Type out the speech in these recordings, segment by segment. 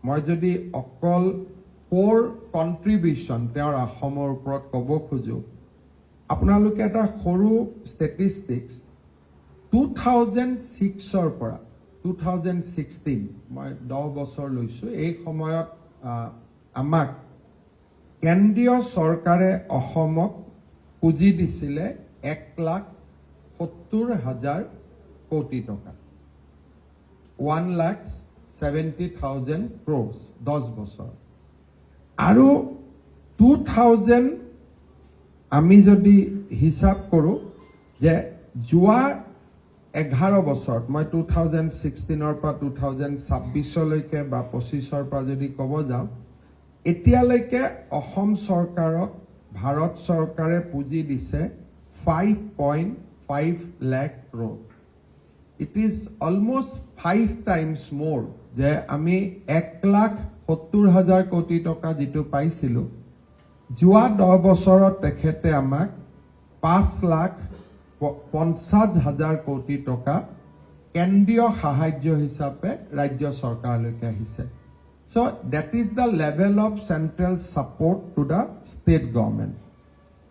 মই যদি অকল কোৰ কন্ট্ৰিবিউশন তেওঁৰ অসমৰ ওপৰত ক'ব খোজো, আপোনালোকে এটা সৰু ষ্টেটিষ্টিক্স 2006 পৰা 2016 মই 10 বছৰ লৈছো। এই সময়ত আমাক কেন্দ্ৰীয় চৰকাৰে অসমক পুঁজি দিছিলে 1,70,000 কোটি টকা, 1,70,000 crores 10 বছৰ। আৰু 2000 আমি যদি হিসাব কৰো যে যোৱা 11 বছৰত, মই 2016 পৰা 2026 লৈকে বা 25 পৰা যদি ক'ব যাওঁ, এতিয়ালৈকে অসম চৰকাৰক ভাৰত চৰকাৰে পুঁজি দিছে 5.5 lakh crore। It is almost 5 times more যে আমি 1,70,000 কোটি টকা যেটো পাইছিলো, যোৱা 10 বছৰত তেখেতে আমাক 5,50,000 কোটি টকা কেন্দ্ৰীয় সাহায্য হিচাপে ৰাজ্য চৰকাৰলৈকে আহিছে। So that is the level of central support to the state government.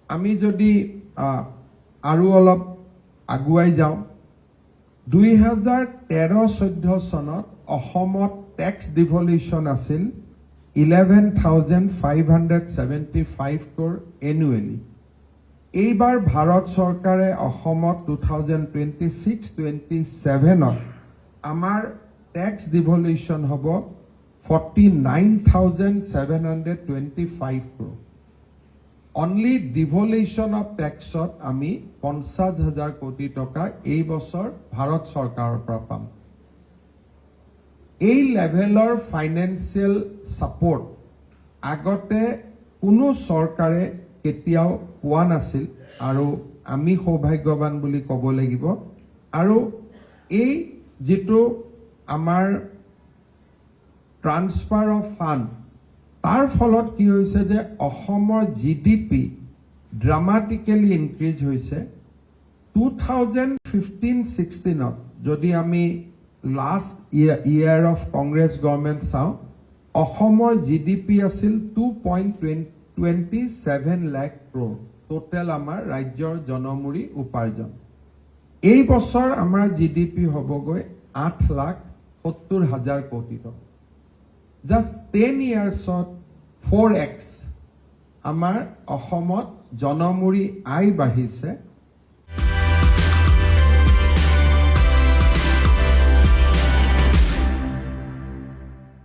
আমি যদি আৰু অলপ আগুৱাই যাওঁ, 2013-14 চনত অসমত টেক্স ডিভলিউশন আছিল 11,575 crore annually। এইবাৰ ভাৰত চৰকাৰে অসমত 2026-27 আমাৰ টেক্স ডিভলিউশন হ'ব 49,725 crore। অনলি ডিভলিউশন অফ টেক্সত আমি 50,000 কোটি টকা এই বছৰ ভাৰত চৰকাৰৰ পৰা পাম। এই লেভেলৰ ফাইনেন্সিয়েল সাপোৰ্ট আগতে কোনো চৰকাৰে কেতিয়াও পোৱা নাছিল, আৰু আমি সৌভাগ্যৱান বুলি ক'ব লাগিব। আৰু এই যেটো আমাৰ ট্ৰান্সফাৰ অফ ফাণ্ড, তাৰ ফলত কি হৈছে যে অসমৰ জিডিপি ড্ৰামাটিক্যালি ইনক্ৰিজ হৈছে। 2015-16 যদি আমি last year of Congress government চাওঁ, অসমৰ জিডিপি আছিল 2.27 লাখ crore টোটেল আমাৰ ৰাজ্যৰ জনমূৰি উপাৰ্জন। এই বছৰ আমাৰ জিডিপি হ'বগৈ 8,70,000 কোটি টকা। জাষ্ট 10 ইয়াৰ্ছত 4x আমাৰ অসমত জনমূৰি আয় বাঢ়িছে।